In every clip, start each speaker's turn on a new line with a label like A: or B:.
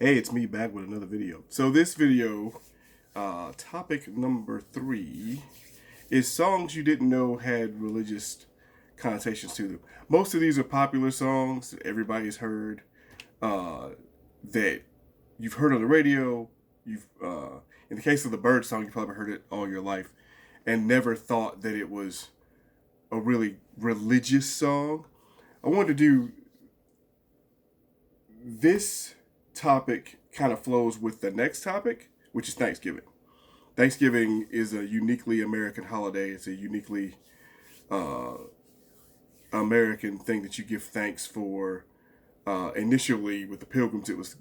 A: Hey, it's me back with another video. So this video, topic number 3, is songs you didn't know had religious connotations to them. Most of these are popular songs that everybody's heard, uh, that you've heard on the radio. In the case of the Bird song, you probably heard it all your life, and never thought that it was a really religious song. I wanted to do this topic kind of flows with the next topic, which is Thanksgiving. Thanksgiving is a uniquely American holiday. It's a uniquely uh, American thing that you give thanks for. Initially, with the Pilgrims, it was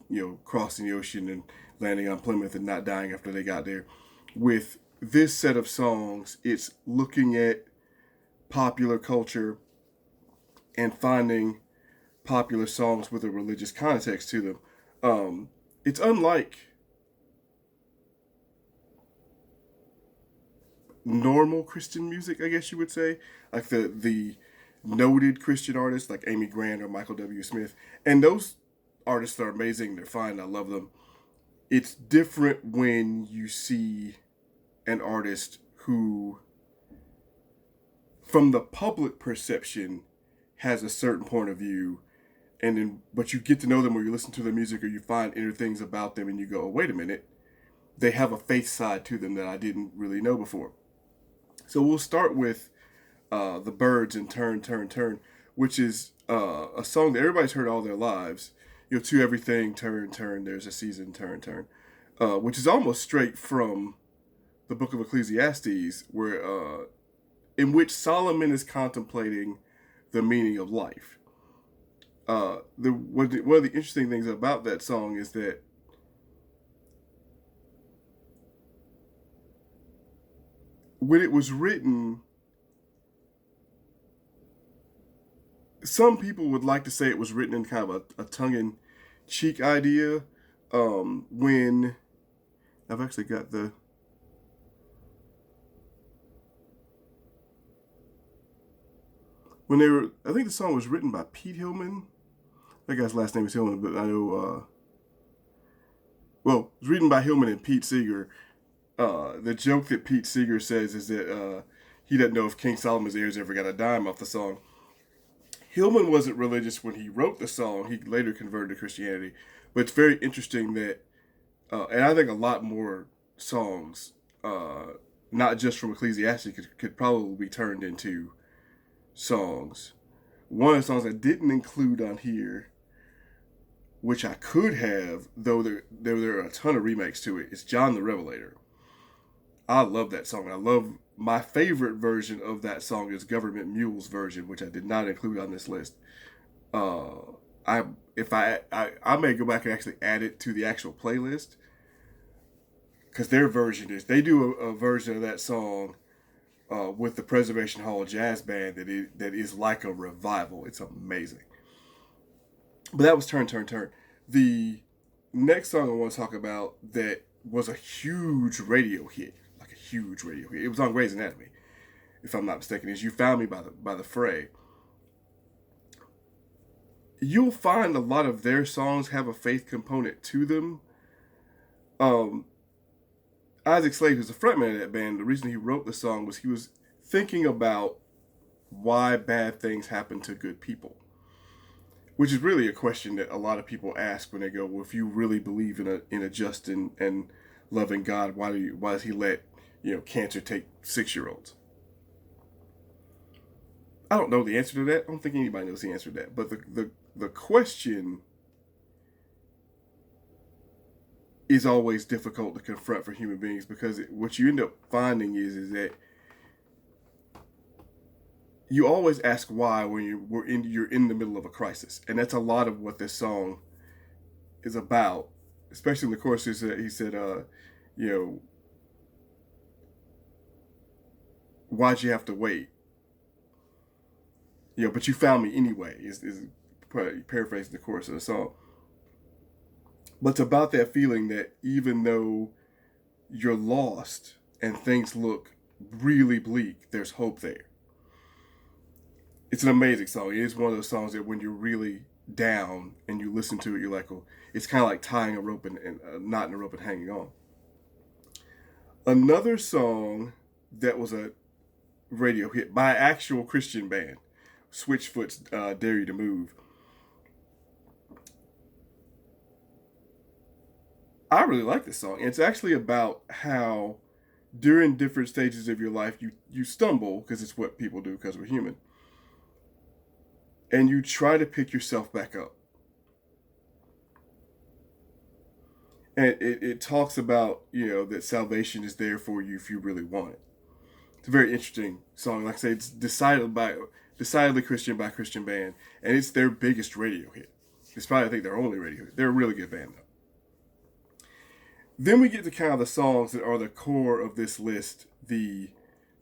A: crossing the ocean and landing on Plymouth and not dying after they got there. With this set of songs, it's looking at popular culture and finding popular songs with a religious context to them. It's unlike normal Christian music, I guess you would say, like the noted Christian artists like Amy Grant or Michael W. Smith, and those artists are amazing. They're fine. I love them. It's different when you see an artist who, from the public perception, has a certain point of view, and then but you get to know them or you listen to their music or you find inner things about them and you go, oh, wait a minute, they have a faith side to them that I didn't really know before. So we'll start with the Birds and Turn, Turn, Turn, which is a song that everybody's heard all their lives. To everything, turn, turn, there's a season, turn, turn, which is almost straight from the book of Ecclesiastes, where in which Solomon is contemplating the meaning of life. One of the interesting things about that song is that when it was written, some people would like to say it was written in kind of a tongue-in-cheek idea. When I've actually got the when they were, I think the song was written by Pete Hillman. That guy's last name is Hillman, but I know. Well, it was written by Hillman and Pete Seeger. The joke that Pete Seeger says is that he doesn't know if King Solomon's heirs ever got a dime off the song. Hillman wasn't religious when he wrote the song. He later converted to Christianity. But it's very interesting that, and I think a lot more songs, not just from Ecclesiastes, could probably be turned into songs. One of the songs I didn't include on here, which I could have, though there are a ton of remakes to it, is John the Revelator. I love that song. I love my favorite version of that song is Government Mule's version, which I did not include on this list. Uh, I if I may go back and actually add it to the actual playlist because their version is they do a version of that song with the Preservation Hall Jazz Band that is like a revival. It's amazing. But that was Turn Turn Turn. The next song I want to talk about that was a huge radio hit, like a huge radio hit. It was on Grey's Anatomy, if I'm not mistaken. Is "You Found Me" by the Fray. You'll find a lot of their songs have a faith component to them. Um, Isaac Slade, who's the frontman of that band, the reason he wrote the song was he was thinking about why bad things happen to good people, which is really a question that a lot of people ask when they go, well, if you really believe in a just and loving God, why does he let cancer take 6-year-olds? I don't know the answer to that. I don't think anybody knows the answer to that. But the question is always difficult to confront for human beings because what you end up finding is that you always ask why when you're in the middle of a crisis, and that's a lot of what this song is about. Especially in the chorus, he said, you know, why'd you have to wait? But you found me anyway. Is paraphrasing the chorus of the song. But it's about that feeling that even though you're lost and things look really bleak, there's hope there. It's an amazing song. It is one of those songs that when you're really down and you listen to it, you're like, oh, it's kind of like tying a rope and knot in a rope and hanging on. Another song that was a radio hit by an actual Christian band, Switchfoot's "Dare You to Move." I really like this song. It's actually about how during different stages of your life you stumble, because it's what people do because we're human, and you try to pick yourself back up. And it talks about, that salvation is there for you if you really want it. It's a very interesting song. Like I say, it's decidedly Christian by a Christian band, and it's their biggest radio hit. It's probably, I think, their only radio hit. They're a really good band, though. Then we get to kind of the songs that are the core of this list. You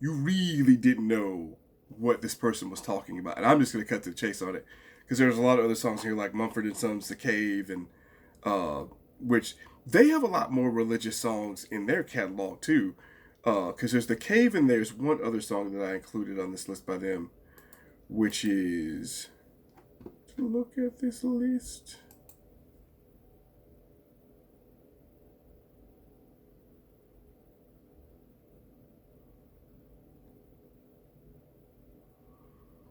A: really didn't know what this person was talking about, and I'm just going to cut to the chase on it because there's a lot of other songs here like Mumford and Sons, The Cave, and which they have a lot more religious songs in their catalog too. Because there's The Cave and there's one other song that I included on this list by them, which is, look at this list.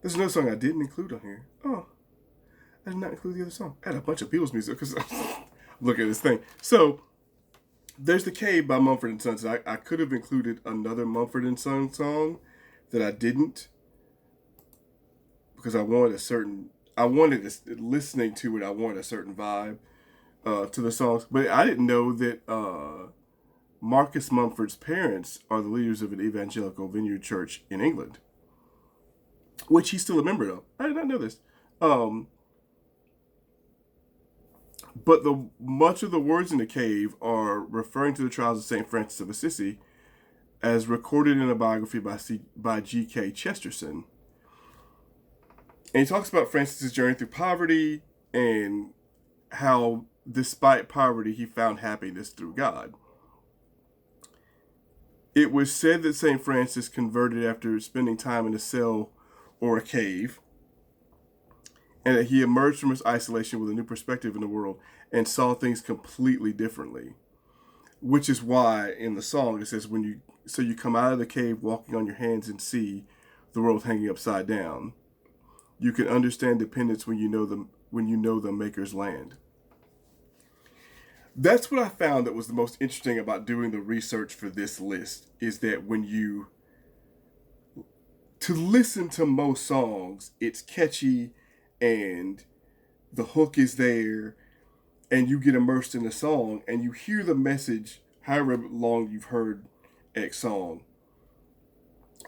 A: There's another song I didn't include on here. Oh, I did not include the other song. I had a bunch of Beatles music because look at this thing. So there's The Cave by Mumford and Sons. I could have included another Mumford and Sons song that I didn't because I wanted this, listening to it, I wanted a certain vibe to the songs. But I didn't know that Marcus Mumford's parents are the leaders of an evangelical vineyard church in England, which he's still a member of. I did not know this. But much of the words in The Cave are referring to the trials of St. Francis of Assisi, as recorded in a biography by G.K. Chesterton. And he talks about Francis's journey through poverty and how, despite poverty, he found happiness through God. It was said that St. Francis converted after spending time in a cell or a cave, and that he emerged from his isolation with a new perspective in the world and saw things completely differently. Which is why in the song it says, so you come out of the cave walking on your hands and see the world hanging upside down. You can understand dependence when you know the Maker's land. That's what I found that was the most interesting about doing the research for this list, is that to listen to most songs, it's catchy and the hook is there and you get immersed in the song and you hear the message however long you've heard X song,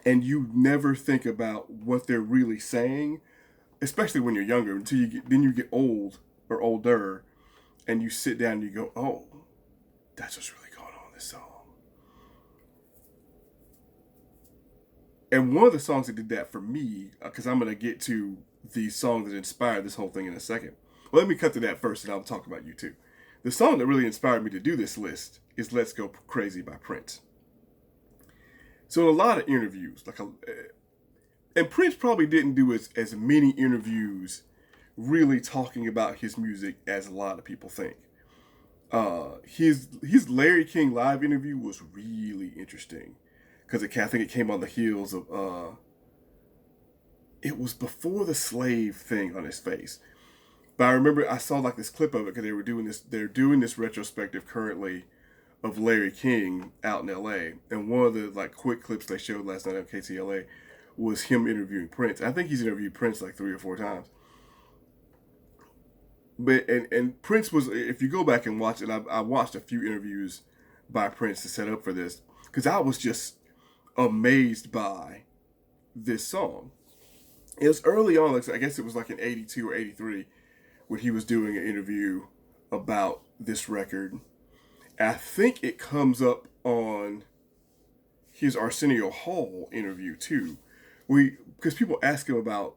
A: and you never think about what they're really saying, especially when you're younger, until you get old or older and you sit down and you go, oh, that's what's really going on in this song. And one of the songs that did that for me, because I'm going to get to the song that inspired this whole thing in a second. Well, let me cut to that first and I'll talk about you too. The song that really inspired me to do this list is Let's Go Crazy by Prince. So in a lot of interviews, and Prince probably didn't do as many interviews really talking about his music as a lot of people think. His Larry King live interview was really interesting because I think it came on the heels of it was before the slave thing on his face. But I remember I saw this clip of it because they're doing this retrospective currently of Larry King out in LA. And one of the quick clips they showed last night on KTLA was him interviewing Prince. I think he's interviewed Prince 3 or 4 times. But and Prince was, if you go back and watch it, I watched a few interviews by Prince to set up for this because I was just amazed by this song. It was early on, I guess it was in 82 or 83 when he was doing an interview about this record. I think it comes up on his Arsenio Hall interview too, because people ask him about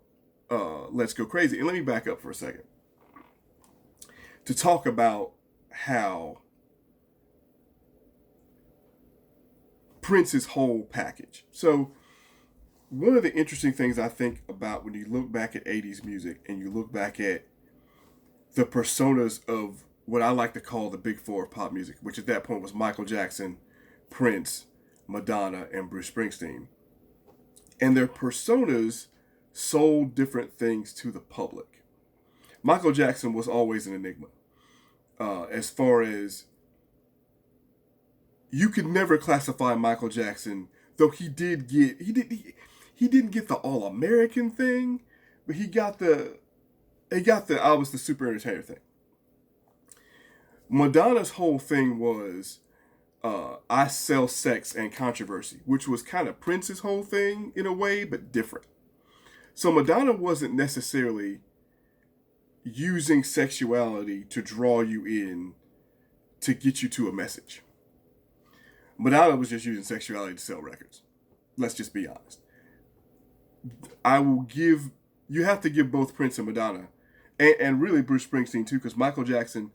A: Let's Go Crazy. And let me back up for a second to talk about how Prince's whole package. So one of the interesting things I think about when you look back at 80s music and you look back at the personas of what I like to call the big four of pop music, which at that point was Michael Jackson, Prince, Madonna, and Bruce Springsteen. And their personas sold different things to the public. Michael Jackson was always an enigma. As far as you could never classify Michael Jackson, though he didn't get the All American thing, but he got the I was the super entertainer thing. Madonna's whole thing was I sell sex and controversy, which was kind of Prince's whole thing in a way, but different. So Madonna wasn't necessarily using sexuality to draw you in to get you to a message. Madonna was just using sexuality to sell records. Let's just be honest. You have to give both Prince and Madonna, and really Bruce Springsteen too, because Michael Jackson,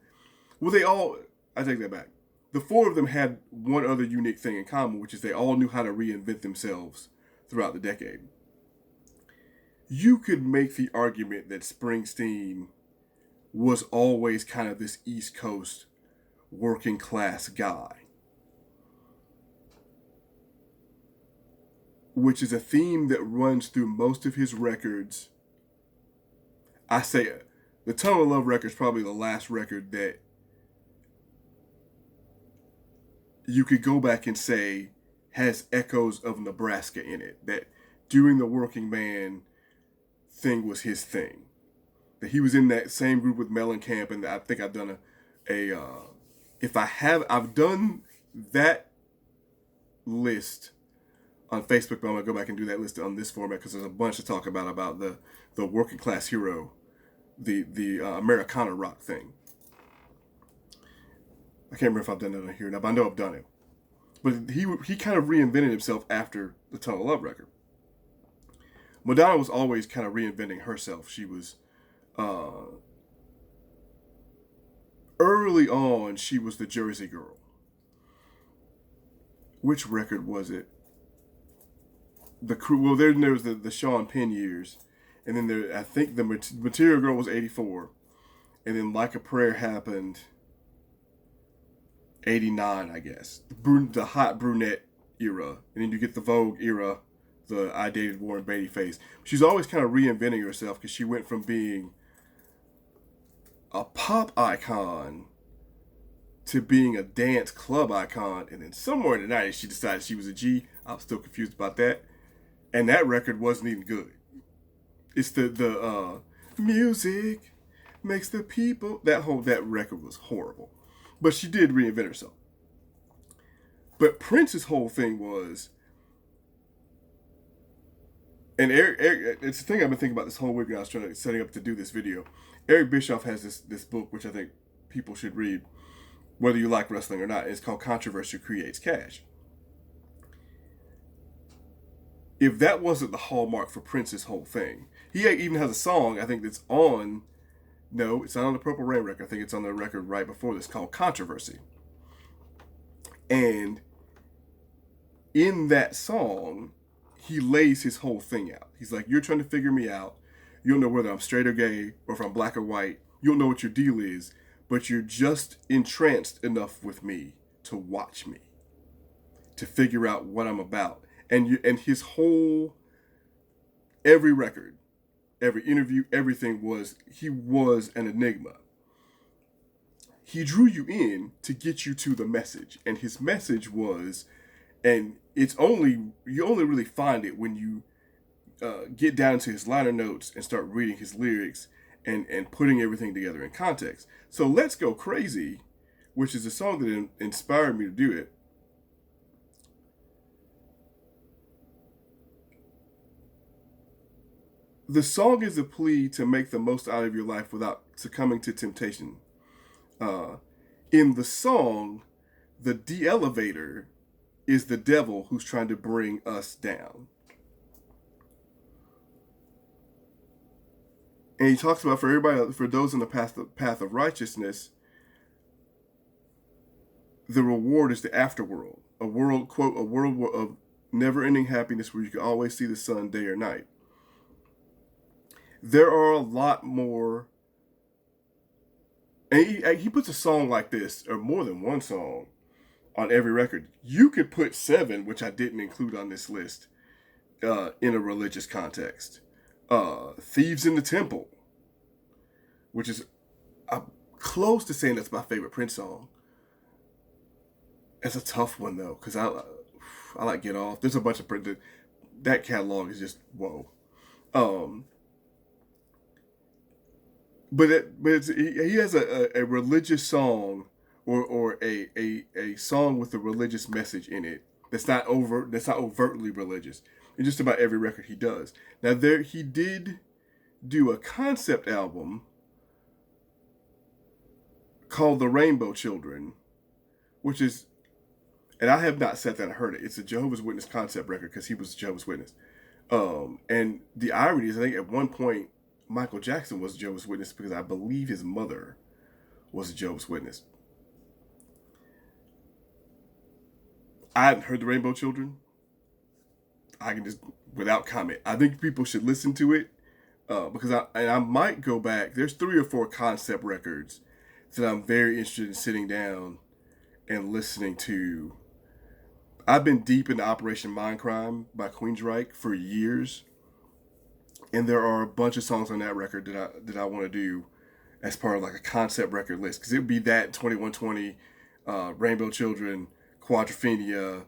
A: I take that back. The four of them had one other unique thing in common, which is they all knew how to reinvent themselves throughout the decade. You could make the argument that Springsteen was always kind of this East Coast working class guy, which is a theme that runs through most of his records. I say the Tunnel of Love record is probably the last record that you could go back and say has echoes of Nebraska in it. That doing the working man thing was his thing. That he was in that same group with Mellencamp, and I think I've done I've done that list on Facebook, but I'm gonna go back and do that list on this format because there's a bunch to talk about the working class hero, the Americana rock thing. I can't remember if I've done it on here now, but I know I've done it. But he kind of reinvented himself after the Tunnel of Love record. Madonna was always kind of reinventing herself. She was early on, she was the Jersey Girl. Which record was it? Then there was the Sean Penn years, and then I think the Material Girl was 84, and then Like a Prayer happened 89, I guess. The hot brunette era, and then you get the Vogue era, the I Dated Warren Beatty phase. She's always kind of reinventing herself because she went from being a pop icon to being a dance club icon, and then somewhere in the 90s she decided she was a G. I'm still confused about that. And that record wasn't even good. It's the music makes the people, that record was horrible. But she did reinvent herself. But Prince's whole thing was, and Eric, it's the thing I've been thinking about this whole week when I was setting up to do this video. Eric Bischoff has this book, which I think people should read, whether you like wrestling or not. It's called Controversy Creates Cash. If that wasn't the hallmark for Prince's whole thing, he even has a song, I think, that's on, no, it's not on the Purple Rain record. I think it's on the record right before this, called Controversy. And in that song, he lays his whole thing out. He's like, you're trying to figure me out. You don't know whether I'm straight or gay, or if I'm black or white. You don't know what your deal is, but you're just entranced enough with me to watch me, to figure out what I'm about. And his whole, every record, every interview, everything he was an enigma. He drew you in to get you to the message. And his message was, and you only really find it when you get down to his liner notes and start reading his lyrics and putting everything together in context. So Let's Go Crazy, which is a song that inspired me to do it, the song is a plea to make the most out of your life without succumbing to temptation. In the song, the de-elevator is the devil who's trying to bring us down. And he talks about for those on the path of righteousness, the reward is the afterworld. A world, quote, a world of never-ending happiness where you can always see the sun day or night. There are a lot more And he puts a song like this, or more than one song, on every record. You could put 7, which I didn't include on this list, in a religious context. Thieves in the Temple, which is close to saying that's my favorite Prince song. It's a tough one though, because I like Get Off. There's a bunch of Prince. That catalog is just whoa. But he has a religious song, or a song with a religious message in it that's not overtly religious. It's just about every record he does. Now he did do a concept album called The Rainbow Children, which is, and I have not sat down and heard it. It's a Jehovah's Witness concept record because he was a Jehovah's Witness. And the irony is, I think at one point Michael Jackson was a Jehovah's Witness because I believe his mother was a Jehovah's Witness. I hadn't heard The Rainbow Children. I can just, without comment, I think people should listen to it because I might go back. There's 3 or 4 concept records that I'm very interested in sitting down and listening to. I've been deep into Operation Mindcrime by Queensryche for years, and there are a bunch of songs on that record that I want to do as part of like a concept record list, because it would be that 2120, Rainbow Children, Quadrophenia,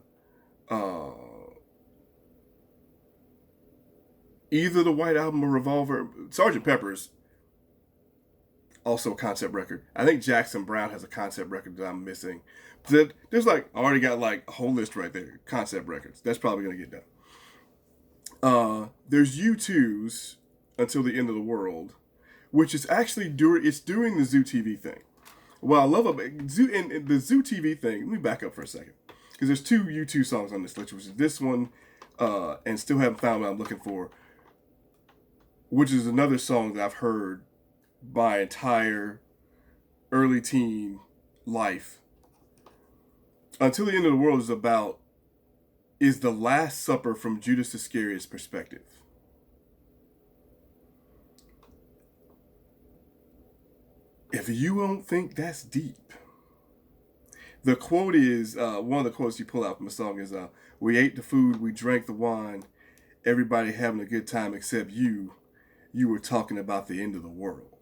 A: either the White Album or Revolver. Sgt. Pepper's also a concept record. I think Jackson Browne has a concept record that I'm missing. There's like, I already got like a whole list right there. Concept records. That's probably going to get done. There's U2's Until the End of the World, which is actually during the Zoo TV thing. What I love about Zoo, and the Zoo TV thing, let me back up for a second. Because there's 2 U2 songs on this list, which is this one, and Still Haven't Found What I'm Looking For, which is another song that I've heard my entire early teen life. Until the End of the World is the Last Supper from Judas Iscariot's perspective. If you don't think that's deep. The quote is, one of the quotes you pull out from the song is, we ate the food, we drank the wine, everybody having a good time except you. You were talking about the end of the world.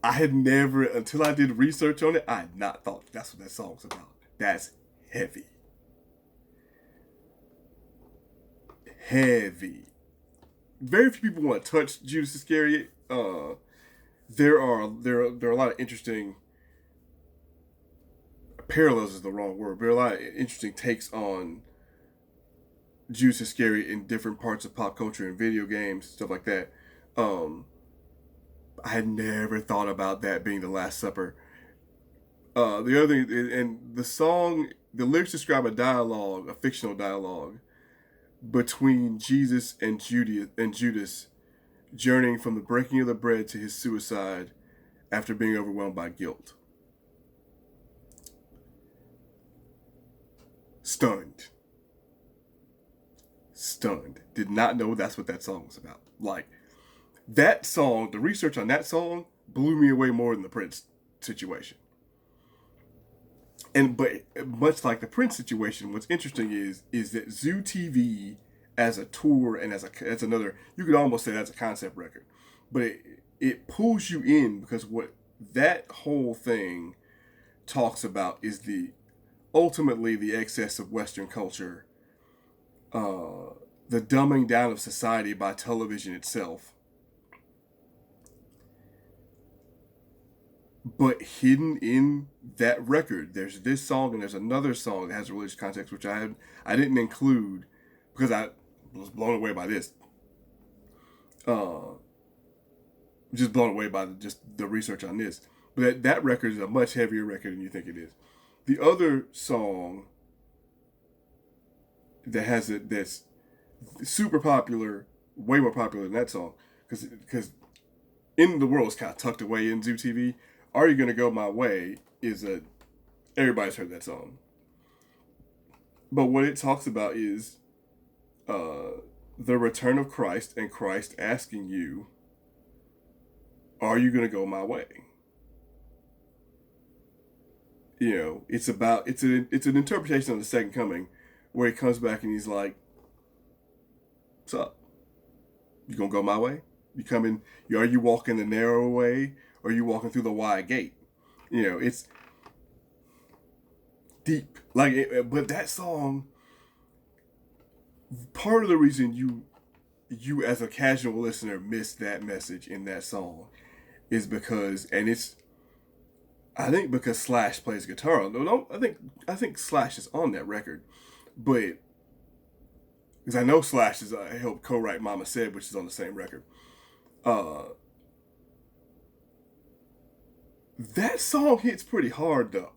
A: I had never, until I did research on it, I had not thought that's what that song was about. That's heavy. Heavy. Very few people want to touch Judas Iscariot. There are a lot of interesting parallels is the wrong word, but there are a lot of interesting takes on Judas Iscariot in different parts of pop culture and video games, stuff like that. I had never thought about that being the Last Supper. The other thing, and the song, the lyrics describe a fictional dialogue between Jesus and Judas, journeying from the breaking of the bread to his suicide after being overwhelmed by guilt. Stunned. Did not know that's what that song was about. Like, that song, the research on that song blew me away more than the Prince situation. But much like the Prince situation, what's interesting is that Zoo TV as a tour and as another, you could almost say that's a concept record, but it pulls you in because what that whole thing talks about is ultimately the excess of Western culture, the dumbing down of society by television itself. But hidden in that record, there's this song and there's another song that has a religious context, which I didn't include because I was blown away by this. Just blown away by just the research on this. But that record is a much heavier record than you think it is. The other song that's super popular, way more popular than that song, because In the World is kind of tucked away in Zoo TV. Are You Gonna Go My Way is everybody's heard that song. But what it talks about is the return of Christ and Christ asking you are you going to go my way? You know, it's an interpretation of the second coming, where he comes back and he's like, "What's up? You gonna go my way? You coming? Are you walking the narrow way, or are you walking through the wide gate?" You know, it's deep. But that song, part of the reason you as a casual listener missed that message in that song is because, and it's, I think because Slash plays guitar. No, I think Slash is on that record, but because I know Slash has helped co-write "Mama Said," which is on the same record. Uh, that song hits pretty hard though.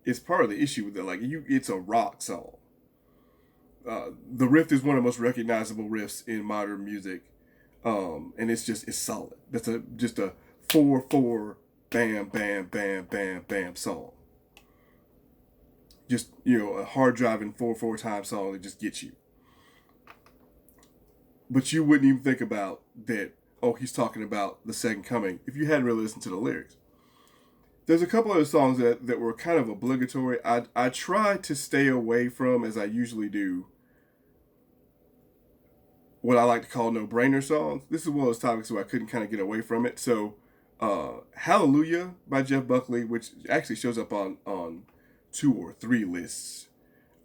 A: It's part of the issue with it. It's a rock song. The riff is one of the most recognizable riffs in modern music, and it's solid. That's just a 4/4 bam bam bam bam bam song. Just a hard driving 4/4 time song that just gets you. But you wouldn't even think about that. Oh, he's talking about the second coming if you hadn't really listened to the lyrics. There's a couple other songs that were kind of obligatory. I tried to stay away from, as I usually do, what I like to call no-brainer songs. This is one of those topics where I couldn't kind of get away from it. So, Hallelujah by Jeff Buckley, which actually shows up on 2 or 3 lists,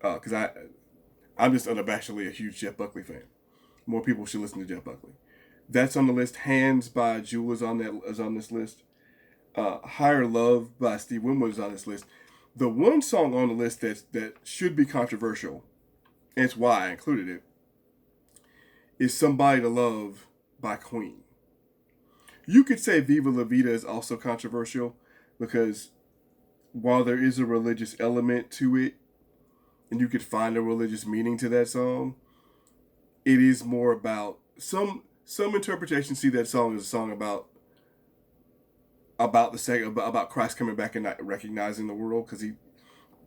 A: because I'm just unabashedly a huge Jeff Buckley fan. More people should listen to Jeff Buckley. That's on the list. Hands by Jewel is on this list. Higher Love by Steve Winwood is on this list. The one song on the list that should be controversial, and it's why I included it, is Somebody to Love by Queen. You could say Viva La Vida is also controversial because while there is a religious element to it, and you could find a religious meaning to that song, it is more about some interpretations see that song as a song about Christ coming back and not recognizing the world, because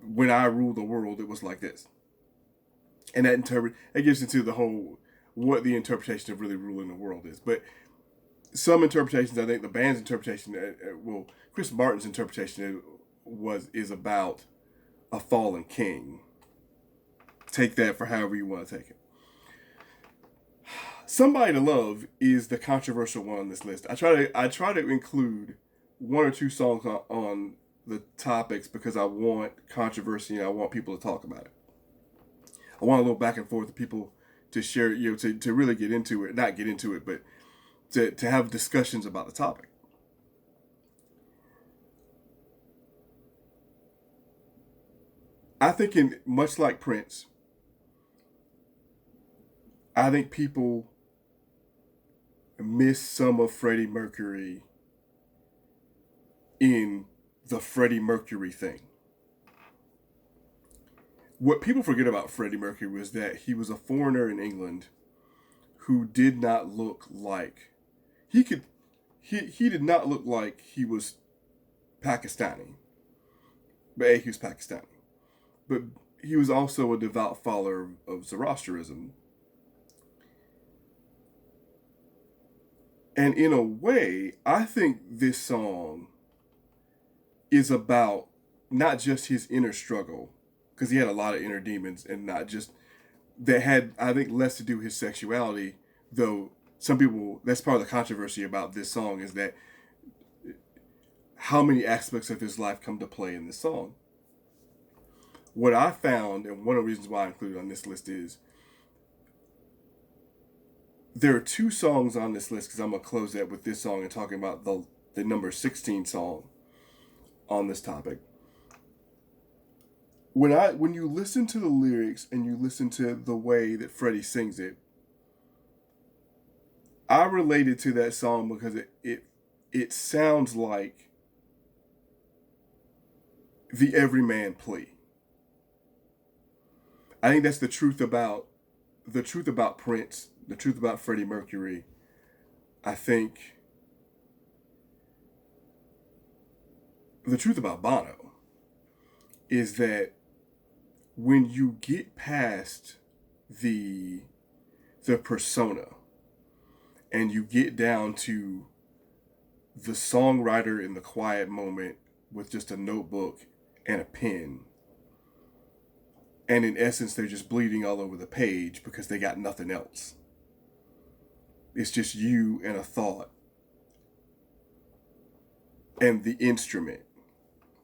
A: when I rule the world, it was like this, and that gets into the whole what the interpretation of really ruling the world is. But some interpretations, I think the band's interpretation, Chris Martin's interpretation is about a fallen king. Take that for however you want to take it. Somebody to Love is the controversial one on this list. I try to include 1 or 2 songs on the topics because I want controversy and I want people to talk about it. I want a little back and forth with people to share, to really get into it, not get into it, but to have discussions about the topic. I think much like Prince, I think people miss some of Freddie Mercury in the Freddie Mercury thing. What people forget about Freddie Mercury was that he was a foreigner in England who did not look like he did not look like he was Pakistani. But he was Pakistani. But he was also a devout follower of Zoroastrianism. And in a way, I think this song is about not just his inner struggle, because he had a lot of inner demons, and not just that had, I think, less to do with his sexuality, though some people, that's part of the controversy about this song, is that how many aspects of his life come to play in this song. What I found, and one of the reasons why I included it on this list, is there are 2 songs on this list, because I'm going to close that with this song and talking about the number 16 song on this topic. When you listen to the lyrics and you listen to the way that Freddie sings it, I related to that song because it sounds like the everyman plea. I think that's the truth about Prince, the truth about Freddie Mercury. I think the truth about Bono is that when you get past the persona and you get down to the songwriter in the quiet moment with just a notebook and a pen. And in essence, they're just bleeding all over the page because they got nothing else. It's just you and a thought and the instrument.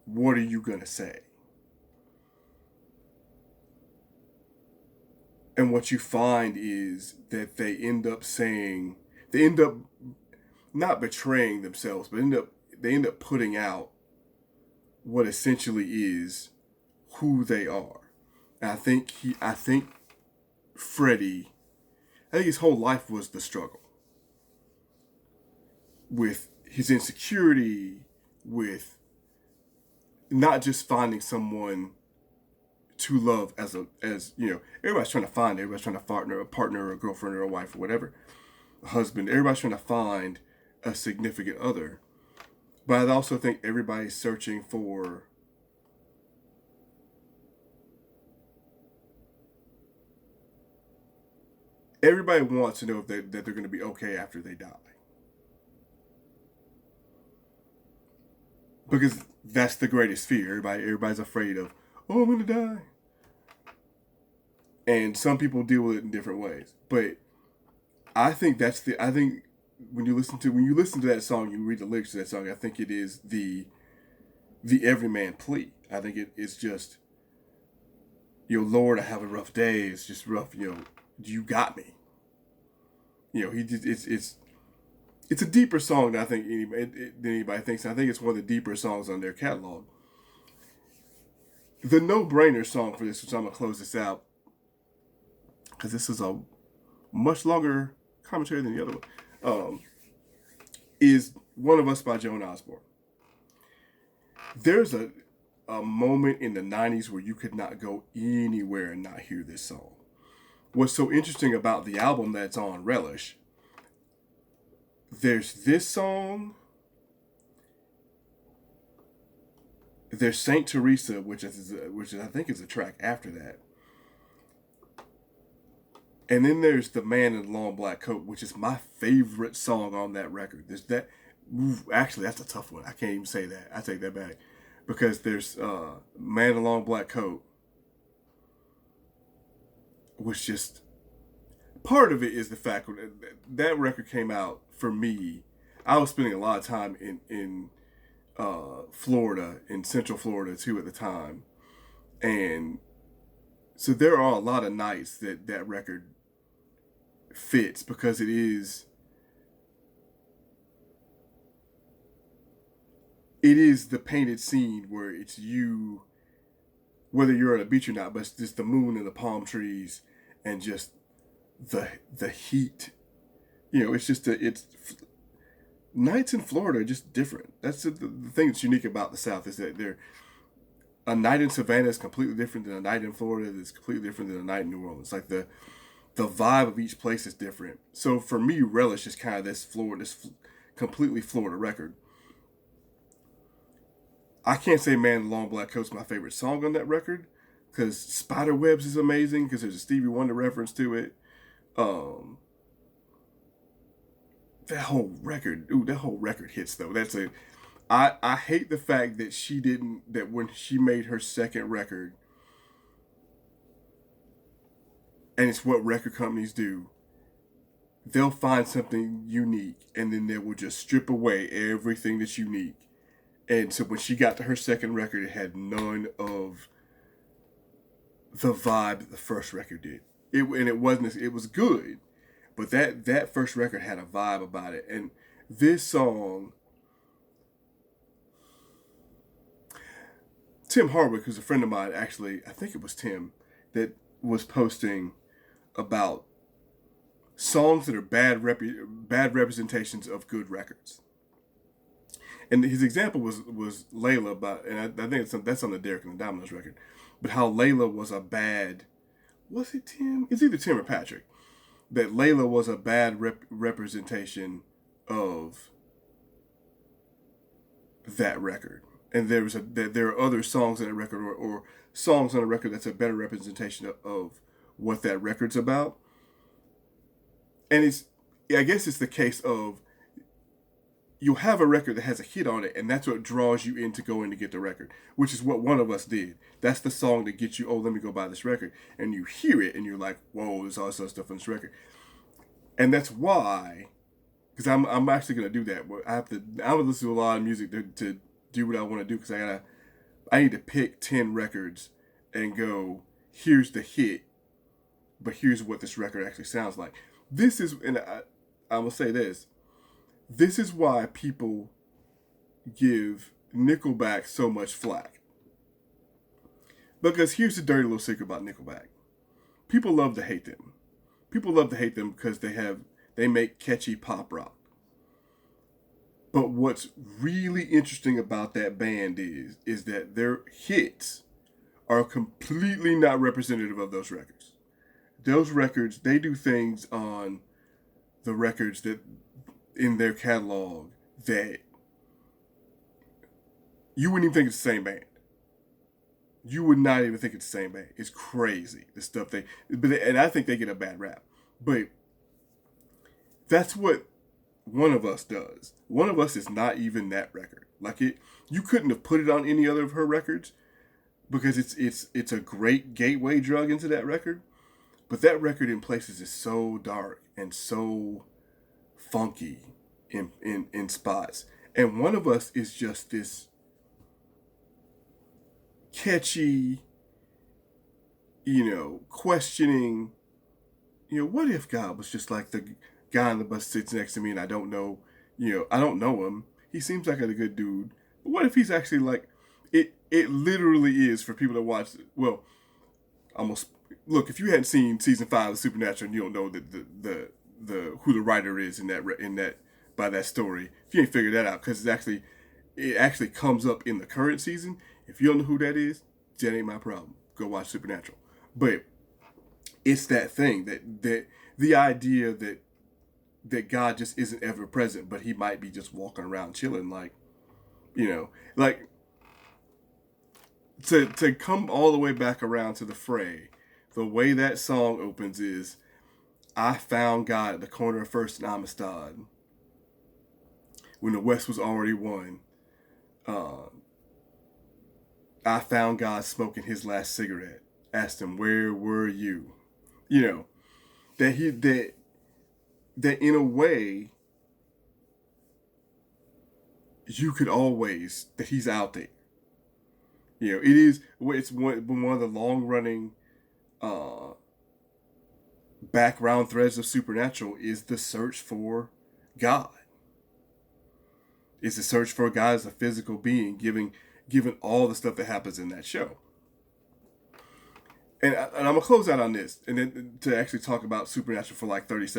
A: What are you going to say? And what you find is that they end up not betraying themselves, but they end up putting out what essentially is who they are. And I think Freddie, I think his whole life was the struggle with his insecurity, with not just finding someone to love as everybody's trying to find, everybody's trying to find a partner or a girlfriend or a wife or whatever, a husband. Everybody's trying to find a significant other. But I also think everybody's searching for everybody wants to know that they're going to be okay after they die. Because that's the greatest fear. Everybody's afraid of, oh, I'm going to die. And some people deal with it in different ways. But I think when you listen to that song, you read the lyrics to that song, I think it is the everyman plea. I think it's just, Lord, I have a rough day. It's just rough. You got me. It's a deeper song than I think anybody thinks. I think it's one of the deeper songs on their catalog. The no-brainer song for this, which I'm gonna close this out, because this is a much longer commentary than the other one, is "One of Us" by Joan Osborne. There's a moment in the 90s where you could not go anywhere and not hear this song. What's so interesting about the album that's on Relish, there's this song, there's Saint Teresa, which I think is a track after that, and then there's The Man in the Long Black Coat, which is my favorite song on that record. Actually, that's a tough one. I can't even say that. I take that back, because there's Man in the Long Black Coat, which just, part of it is the fact that record came out for me. I was spending a lot of time in Florida, in Central Florida too at the time, and so there are a lot of nights that record fits, because it is the painted scene where it's you, whether you're on a beach or not, but it's just the moon and the palm trees and just the heat. It's just it's nights in Florida are just different. That's the thing that's unique about the South, is that a night in Savannah is completely different than a night in Florida. That's completely different than a night in New Orleans. Like the vibe of each place is different. So for me, Relish is kind of this completely Florida record. I can't say Man in the Long Black Coat's my favorite song on that record, because Spiderwebs is amazing, because there's a Stevie Wonder reference to it. That whole record hits though. I hate the fact that when she made her second record, and it's what record companies do, they'll find something unique and then they will just strip away everything that's unique. And so when she got to her second record, it had none of the vibe that the first record did. It was good, but that first record had a vibe about it. And this song, Tim Hardwick, who's a friend of mine, actually, I think it was Tim, that was posting about songs that are bad representations of good records. And his example was Layla, and I think that's on the Derek and the Dominoes record, but how Layla was a bad, was it Tim? It's either Tim or Patrick. That Layla was a bad representation of that record, and there are other songs on that record, or songs on a record that's a better representation of what that record's about. And I guess it's the case of you'll have a record that has a hit on it, and that's what draws you in to go in to get the record, which is what One of Us did. That's the song that gets you, oh, let me go buy this record. And you hear it, and you're like, whoa, there's all this other stuff on this record. And that's why, because I'm actually going to do that. I'm going to listen to a lot of music to do what I want to do, because I need to pick 10 records and go, here's the hit, but here's what this record actually sounds like. This is, and I'm going to say this, this is why people give Nickelback so much flack. Because here's the dirty little secret about Nickelback. People love to hate them. People love to hate them because they make catchy pop rock. But what's really interesting about that band is that their hits are completely not representative of those records. Those records, they do things on the records that in their catalog that you wouldn't even think it's the same band. You would not even think it's the same band. It's crazy, the stuff and I think they get a bad rap. But that's what One of Us does. One of Us is not even that record. Like you couldn't have put it on any other of her records because it's a great gateway drug into that record. But that record in places is so dark and so funky in spots. And One of Us is just this catchy, questioning, what if God was just like the guy on the bus sits next to me and I don't know him. He seems like a good dude. But what if he's actually like, it literally is for people that watch, well, almost, look, if you hadn't seen season 5 of Supernatural and you don't know the who the writer is in that by that story, if you ain't figured that out, because it actually comes up in the current season. If you don't know who that is, that ain't my problem. Go watch Supernatural. But it's that thing that the idea that God just isn't ever present, but he might be just walking around chilling, like to come all the way back around to the fray. The way that song opens is, I found God at the corner of First and Amistad when the West was already won. I found God smoking his last cigarette. Asked him, where were you? That in a way, you could always, that he's out there. It's one of the long running background threads of Supernatural is the search for God. It's the search for God as a physical being, given all the stuff that happens in that show. And I'm going to close out on this, and then to actually talk about Supernatural for like 30 seconds.